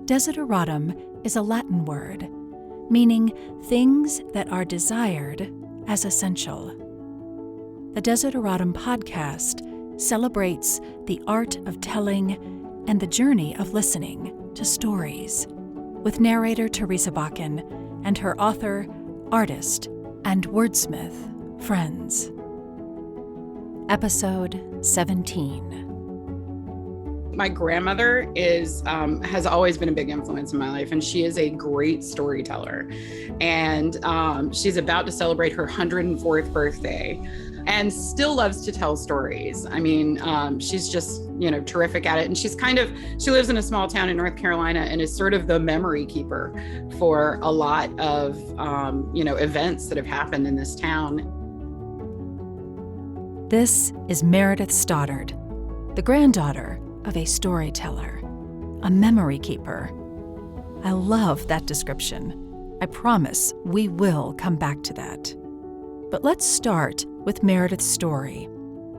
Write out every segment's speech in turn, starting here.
Desideratum is a Latin word, meaning things that are desired as essential. The Desideratum podcast celebrates the art of telling and the journey of listening to stories, with narrator Teresa Bakken and her author, artist, and wordsmith friends. Episode 17. My grandmother has always been a big influence in my life, and she is a great storyteller. And she's about to celebrate her 104th birthday and still loves to tell stories. I mean, she's just, terrific at it. And she lives in a small town in North Carolina and is sort of the memory keeper for a lot of, events that have happened in this town. This is Meredith Stoddard, the granddaughter of a storyteller, a memory keeper. I love that description. I promise we will come back to that. But let's start with Meredith's story.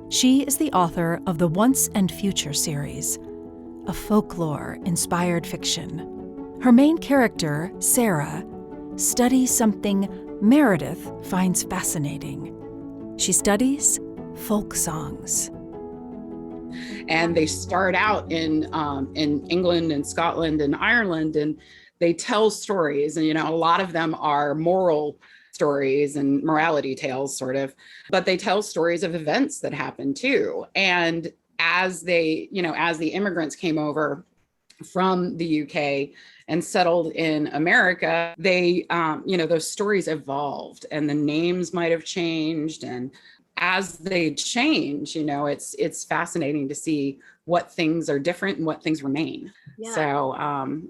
She is the author of the Once and Future series, a folklore-inspired fiction. Her main character, Sarah, studies something Meredith finds fascinating. She studies folk songs. And they start out in England and Scotland and Ireland, and they tell stories. And, a lot of them are moral stories and morality tales, sort of. But they tell stories of events that happen too. And as the immigrants came over from the UK and settled in America, they, those stories evolved and the names might have changed. And as they change, it's fascinating to see what things are different and what things remain. Yeah. So,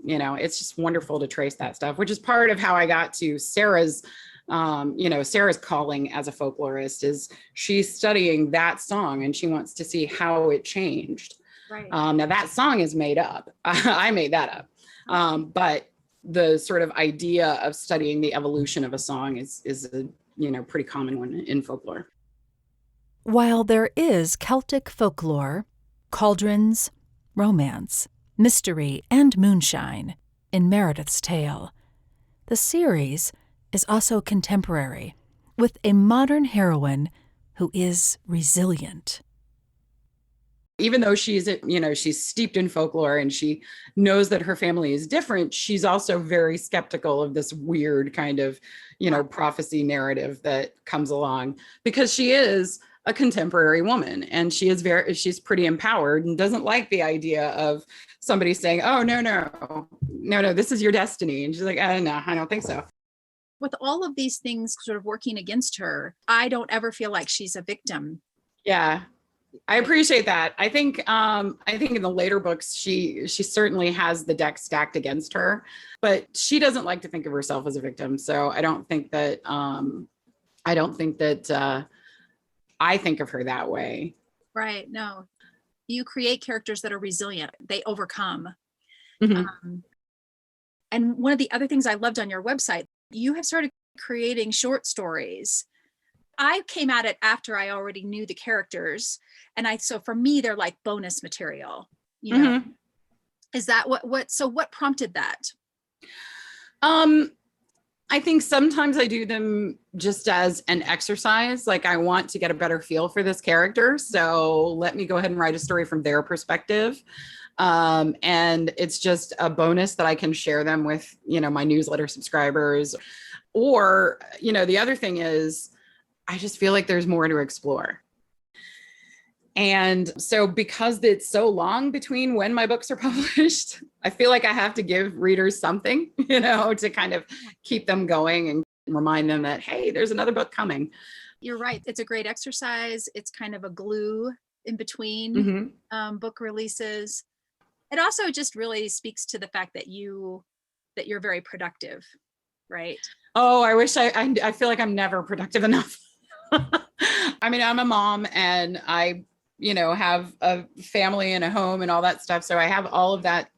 it's just wonderful to trace that stuff, which is part of how I got to Sarah's, Sarah's calling as a folklorist is she's studying that song and she wants to see how it changed. Right. Now that song is made up. I made that up. But the sort of idea of studying the evolution of a song is a, pretty common one in folklore. While there is Celtic folklore, cauldrons, romance, mystery, and moonshine in Meredith's tale, the series is also contemporary, with a modern heroine who is resilient. Even though she's steeped in folklore and she knows that her family is different, she's also very skeptical of this weird kind of, prophecy narrative that comes along because she is a contemporary woman and she's pretty empowered and doesn't like the idea of somebody saying, oh, no, this is your destiny. And she's like, no, I don't think so. With all of these things sort of working against her, I don't ever feel like she's a victim. Yeah, I appreciate that. I think in the later books, she certainly has the deck stacked against her, but she doesn't like to think of herself as a victim. So I don't think that I think of her that way. Right. No, you create characters that are resilient. They overcome. Mm-hmm. And one of the other things I loved on your website, you have started creating short stories. I came at it after I already knew the characters. So for me, they're like bonus material, Mm-hmm. Is that what prompted that? I think sometimes I do them just as an exercise. Like I want to get a better feel for this character. So let me go ahead and write a story from their perspective. And it's just a bonus that I can share them with, my newsletter subscribers. Or, the other thing is I just feel like there's more to explore. And so because it's so long between when my books are published, I feel like I have to give readers something, to kind of keep them going and remind them that, hey, there's another book coming. You're right. It's a great exercise. It's kind of a glue in between Mm-hmm. book releases. It also just really speaks to the fact that you're very productive, right? Oh, I wish I feel like I'm never productive enough. I mean, I'm a mom and I have a family and a home and all that stuff. So I have all of that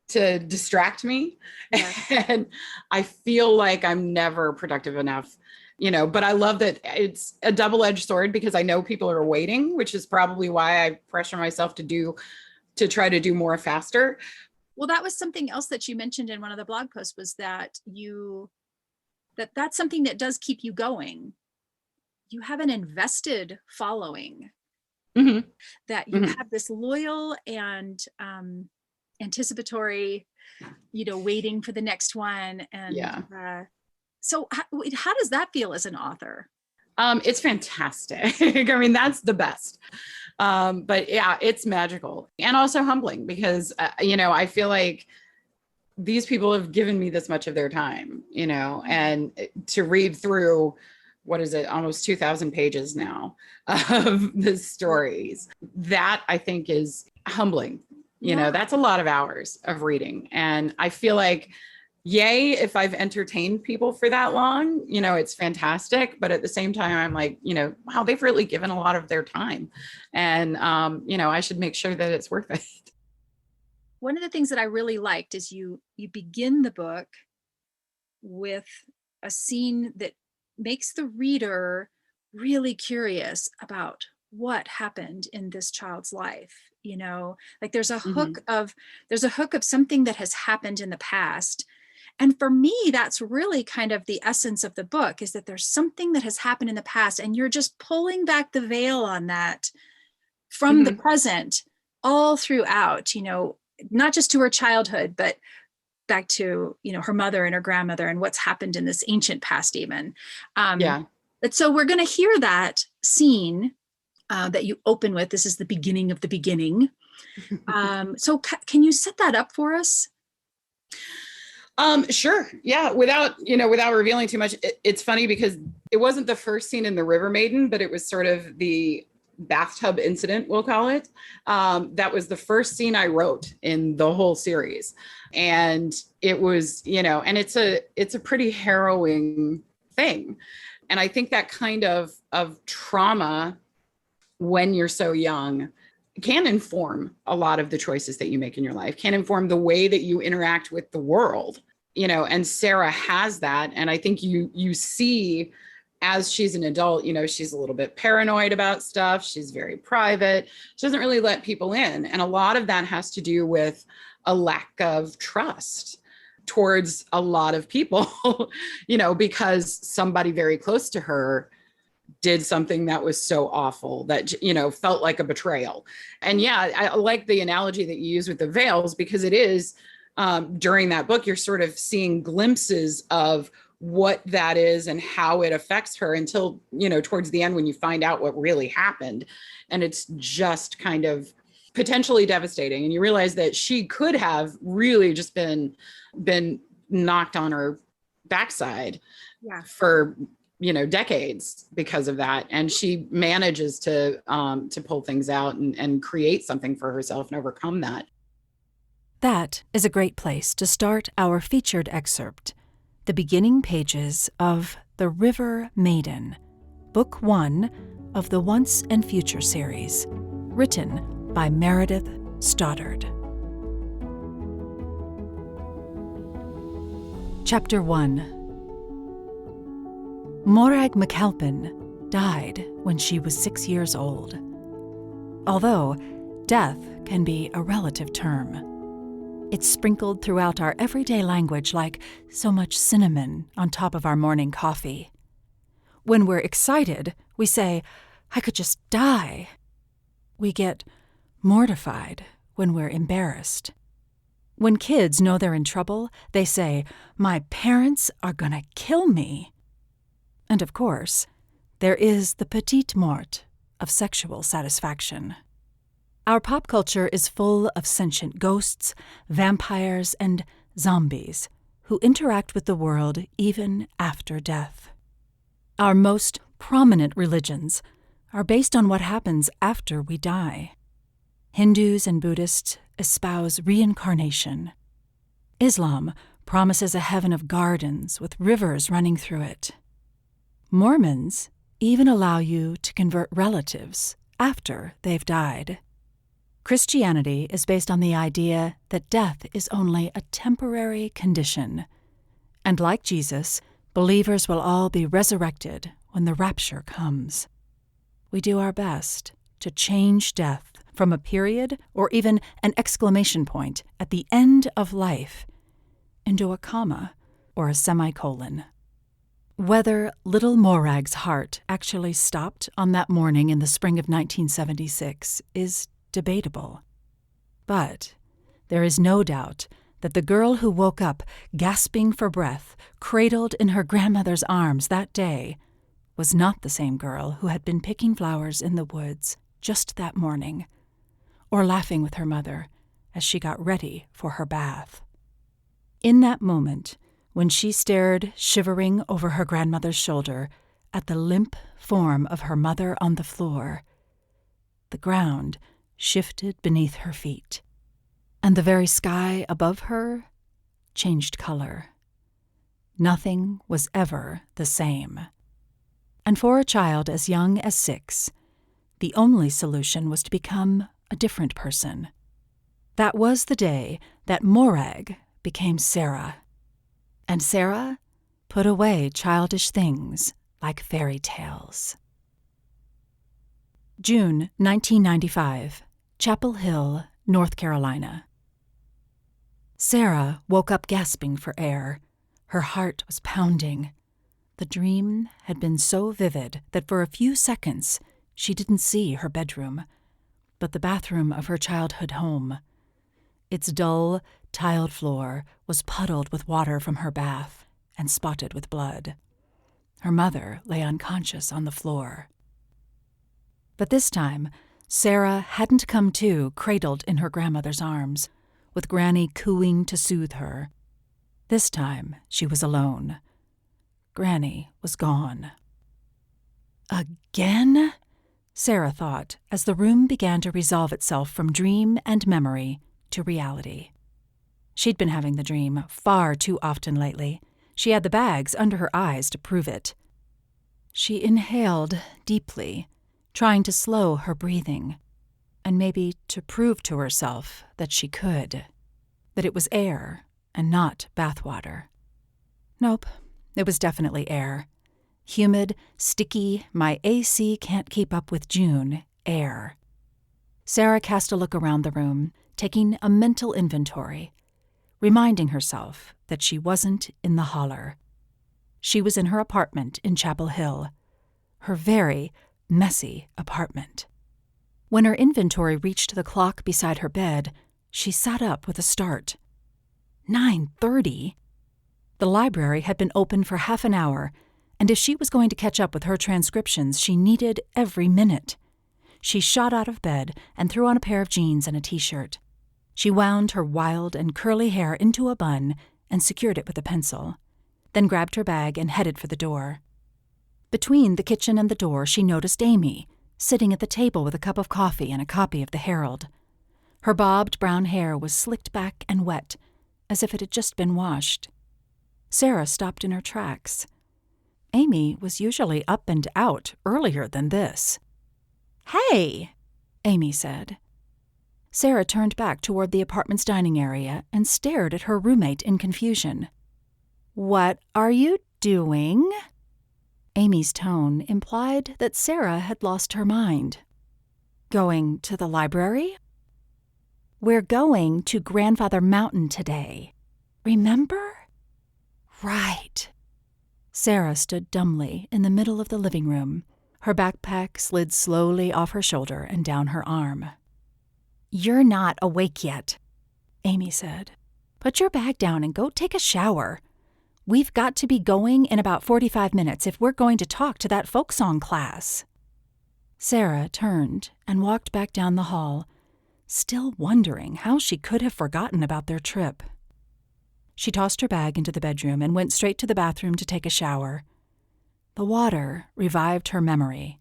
to distract me. Yeah. And I feel like I'm never productive enough, but I love that it's a double-edged sword because I know people are waiting, which is probably why I pressure myself to try to do more faster. Well, that was something else that you mentioned in one of the blog posts, was that that's something that does keep you going. You have an invested following, Mm-hmm. that you Mm-hmm. have this loyal and anticipatory, waiting for the next one. And Yeah. So how does that feel as an author? It's fantastic. I mean, that's the best. But yeah, it's magical and also humbling because, I feel like these people have given me this much of their time, and to read through, what is it, almost 2,000 pages now of the stories, that I think is humbling. That's a lot of hours of reading. And I feel like, yay, if I've entertained people for that long, it's fantastic. But at the same time, I'm like, wow, they've really given a lot of their time. And, I should make sure that it's worth it. One of the things that I really liked is you begin the book with a scene that makes the reader really curious about what happened in this child's life. Like there's a hook of something that has happened in the past. And for me, that's really kind of the essence of the book, is that there's something that has happened in the past, and you're just pulling back the veil on that from the present all throughout, not just to her childhood, but back to, her mother and her grandmother and what's happened in this ancient past even. Yeah. But so we're going to hear that scene that you open with. This is the beginning of the beginning. So can you set that up for us? Sure. Yeah. Without revealing too much, it's funny because it wasn't the first scene in the River Maiden, but it was sort of the bathtub incident, we'll call it. That was the first scene I wrote in the whole series. And it was, and it's a pretty harrowing thing. And I think that kind of trauma when you're so young can inform a lot of the choices that you make in your life, can inform the way that you interact with the world, and Sarah has that. And I think you see, as she's an adult, she's a little bit paranoid about stuff. She's very private. She doesn't really let people in. And a lot of that has to do with a lack of trust towards a lot of people, because somebody very close to her did something that was so awful that, felt like a betrayal. And yeah, I like the analogy that you use with the veils, because it is, during that book, you're sort of seeing glimpses of what that is and how it affects her until, towards the end, when you find out what really happened. And it's just kind of potentially devastating. And you realize that she could have really just been knocked on her backside for, decades because of that. And she manages to pull things out and create something for herself and overcome that. That is a great place to start our featured excerpt, the beginning pages of The River Maiden, Book 1 of the Once and Future series, written by Meredith Stoddard. Chapter 1. Morag McAlpin died when she was 6 years old. Although death can be a relative term, it's sprinkled throughout our everyday language like so much cinnamon on top of our morning coffee. When we're excited, we say, "I could just die." We get mortified when we're embarrassed. When kids know they're in trouble, they say, "My parents are gonna kill me." And of course, there is the petite mort of sexual satisfaction. Our pop culture is full of sentient ghosts, vampires, and zombies who interact with the world even after death. Our most prominent religions are based on what happens after we die. Hindus and Buddhists espouse reincarnation. Islam promises a heaven of gardens with rivers running through it. Mormons even allow you to convert relatives after they've died. Christianity is based on the idea that death is only a temporary condition. And like Jesus, believers will all be resurrected when the rapture comes. We do our best to change death from a period or even an exclamation point at the end of life into a comma or a semicolon. Whether little Morag's heart actually stopped on that morning in the spring of 1976 is debatable. But there is no doubt that the girl who woke up gasping for breath, cradled in her grandmother's arms that day, was not the same girl who had been picking flowers in the woods just that morning, or laughing with her mother as she got ready for her bath. In that moment, when she stared shivering over her grandmother's shoulder at the limp form of her mother on the floor, the ground shifted beneath her feet, and the very sky above her changed color. Nothing was ever the same. And for a child as young as 6, the only solution was to become a different person. That was the day that Morag became Sarah. And Sarah put away childish things like fairy tales. June 1995, Chapel Hill, North Carolina. Sarah woke up gasping for air. Her heart was pounding. The dream had been so vivid that for a few seconds she didn't see her bedroom, but the bathroom of her childhood home. Its dull, tiled floor was puddled with water from her bath and spotted with blood. Her mother lay unconscious on the floor. But this time, Sarah hadn't come to, cradled in her grandmother's arms, with Granny cooing to soothe her. This time, she was alone. Granny was gone. Again? Sarah thought, as the room began to resolve itself from dream and memory to reality. She'd been having the dream far too often lately. She had the bags under her eyes to prove it. She inhaled deeply, trying to slow her breathing, and maybe to prove to herself that she could, that it was air and not bathwater. Nope, it was definitely air. Humid, sticky, my AC can't keep up with June air. Sarah cast a look around the room, taking a mental inventory, reminding herself that she wasn't in the holler. She was in her apartment in Chapel Hill, her very messy apartment. When her inventory reached the clock beside her bed, she sat up with a start. 9:30? The library had been open for half an hour, and if she was going to catch up with her transcriptions, she needed every minute. She shot out of bed and threw on a pair of jeans and a t-shirt. She wound her wild and curly hair into a bun and secured it with a pencil, then grabbed her bag and headed for the door. Between the kitchen and the door, she noticed Amy, sitting at the table with a cup of coffee and a copy of the Herald. Her bobbed brown hair was slicked back and wet, as if it had just been washed. Sarah stopped in her tracks. Amy was usually up and out earlier than this. "Hey," Amy said. Sarah turned back toward the apartment's dining area and stared at her roommate in confusion. "What are you doing?" Amy's tone implied that Sarah had lost her mind. "Going to the library?" "We're going to Grandfather Mountain today. Remember?" "Right." Sarah stood dumbly in the middle of the living room. Her backpack slid slowly off her shoulder and down her arm. "You're not awake yet," Amy said. "Put your bag down and go take a shower. We've got to be going in about 45 minutes if we're going to talk to that folk song class." Sarah turned and walked back down the hall, still wondering how she could have forgotten about their trip. She tossed her bag into the bedroom and went straight to the bathroom to take a shower. The water revived her memory.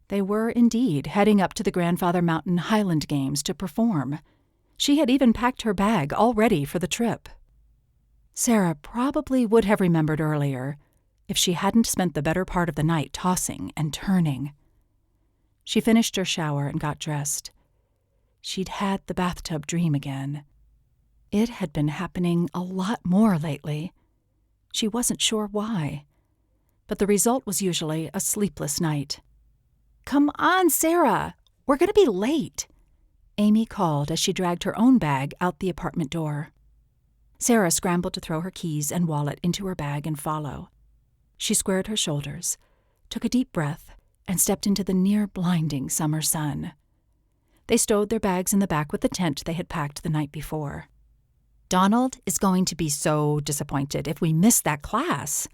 They were indeed heading up to the Grandfather Mountain Highland Games to perform. She had even packed her bag all ready for the trip. Sarah probably would have remembered earlier if she hadn't spent the better part of the night tossing and turning. She finished her shower and got dressed. She'd had the bathtub dream again. It had been happening a lot more lately. She wasn't sure why, but the result was usually a sleepless night. "Come on, Sarah! We're going to be late," Amy called as she dragged her own bag out the apartment door. Sarah scrambled to throw her keys and wallet into her bag and follow. She squared her shoulders, took a deep breath, and stepped into the near-blinding summer sun. They stowed their bags in the back with the tent they had packed the night before. "Donald is going to be so disappointed if we miss that class,"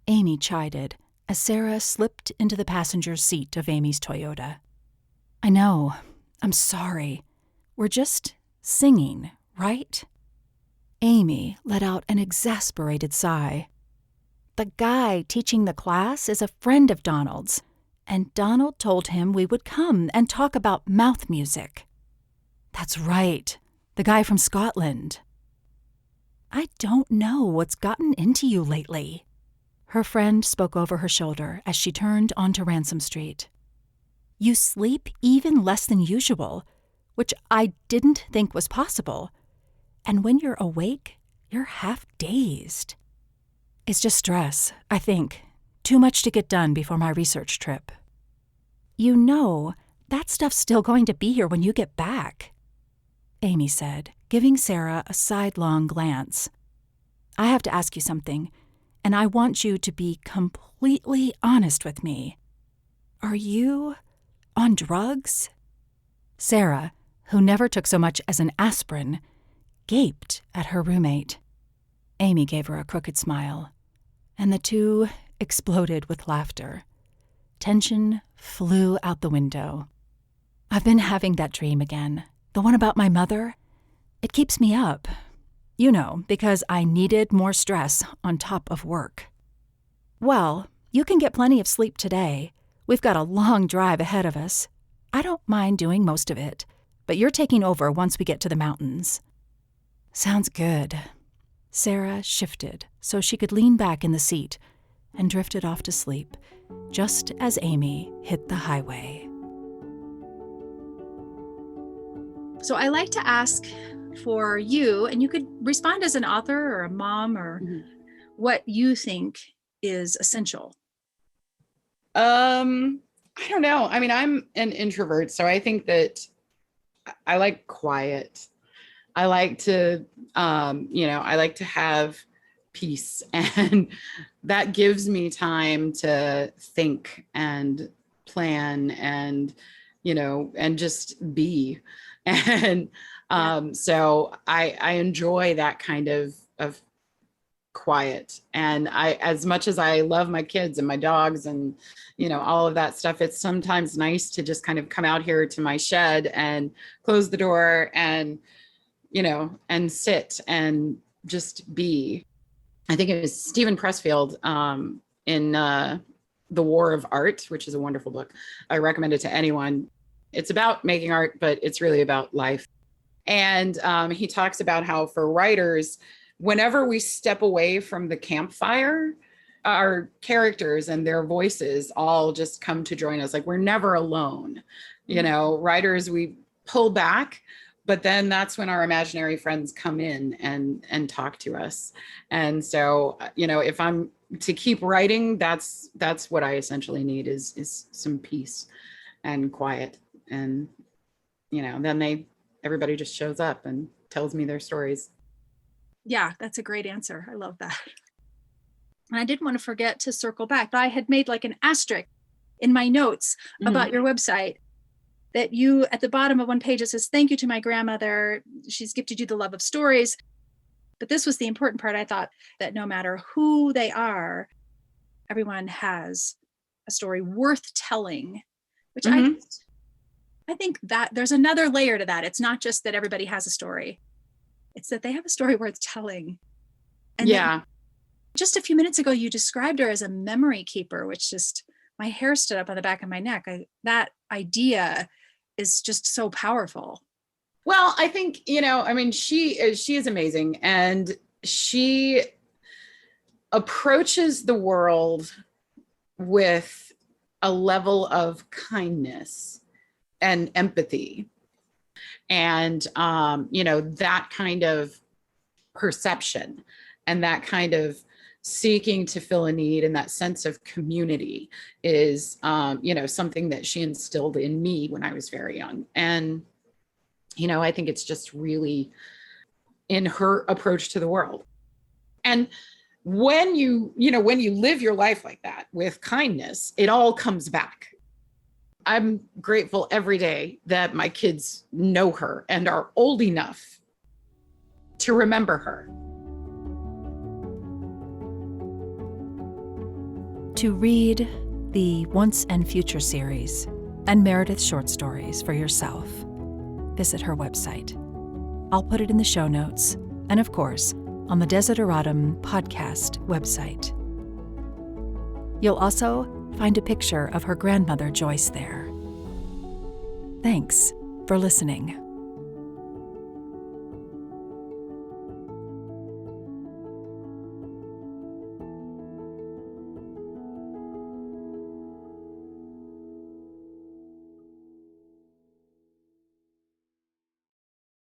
Amy chided as Sarah slipped into the passenger seat of Amy's Toyota. "I know. I'm sorry. We're just singing, right?" Amy let out an exasperated sigh. "The guy teaching the class is a friend of Donald's, and Donald told him we would come and talk about mouth music." "That's right, the guy from Scotland." "I don't know what's gotten into you lately." Her friend spoke over her shoulder as she turned onto Ransom Street. "You sleep even less than usual, which I didn't think was possible. And when you're awake, you're half dazed." "It's just stress, I think. Too much to get done before my research trip." "You know, that stuff's still going to be here when you get back," Amy said, giving Sarah a sidelong glance. "I have to ask you something, and I want you to be completely honest with me. Are you on drugs?" Sarah, who never took so much as an aspirin, gaped at her roommate. Amy gave her a crooked smile, and the two exploded with laughter. Tension flew out the window. "I've been having that dream again, the one about my mother. It keeps me up, you know, because I needed more stress on top of work." "Well, you can get plenty of sleep today. We've got a long drive ahead of us. I don't mind doing most of it, but you're taking over once we get to the mountains." "Sounds good." Sarah shifted so she could lean back in the seat and drifted off to sleep, just as Amy hit the highway. So I like to ask for you, and you could respond as an author or a mom or what you think is essential. I don't know. I mean, I'm an introvert, so I think that I like quiet. I like to, I like to have peace, and that gives me time to think and plan and, and just be. And so I enjoy that kind of quiet. And as much as I love my kids and my dogs and, all of that stuff, it's sometimes nice to just kind of come out here to my shed and close the door and, and sit and just be. I think it was Stephen Pressfield in The War of Art, which is a wonderful book. I recommend it to anyone. It's about making art, but it's really about life. And he talks about how for writers, whenever we step away from the campfire, our characters and their voices all just come to join us. Like, we're never alone. Writers, we pull back, but then that's when our imaginary friends come in and talk to us. And so, if I'm to keep writing, that's what I essentially need is some peace and quiet. And, then everybody just shows up and tells me their stories. Yeah, that's a great answer. I love that. And I didn't want to forget to circle back. I had made like an asterisk in my notes about your website that you, at the bottom of one page, it says, "Thank you to my grandmother. She's gifted you the love of stories." But this was the important part. I thought that no matter who they are, everyone has a story worth telling, which I think that there's another layer to that. It's not just that everybody has a story. It's that they have a story worth telling. And just a few minutes ago, you described her as a memory keeper, which just, my hair stood up on the back of my neck. That idea is just so powerful. Well, I think, she is amazing. And she approaches the world with a level of kindness and empathy. And, that kind of perception and that kind of seeking to fill a need and that sense of community is, something that she instilled in me when I was very young. And I think it's just really in her approach to the world. And when you live your life like that with kindness, it all comes back. I'm grateful every day that my kids know her and are old enough to remember her. To read the Once and Future series and Meredith's short stories for yourself, visit her website. I'll put it in the show notes, and of course, on the Desideratum podcast website. You'll also find a picture of her grandmother Joyce there. Thanks for listening.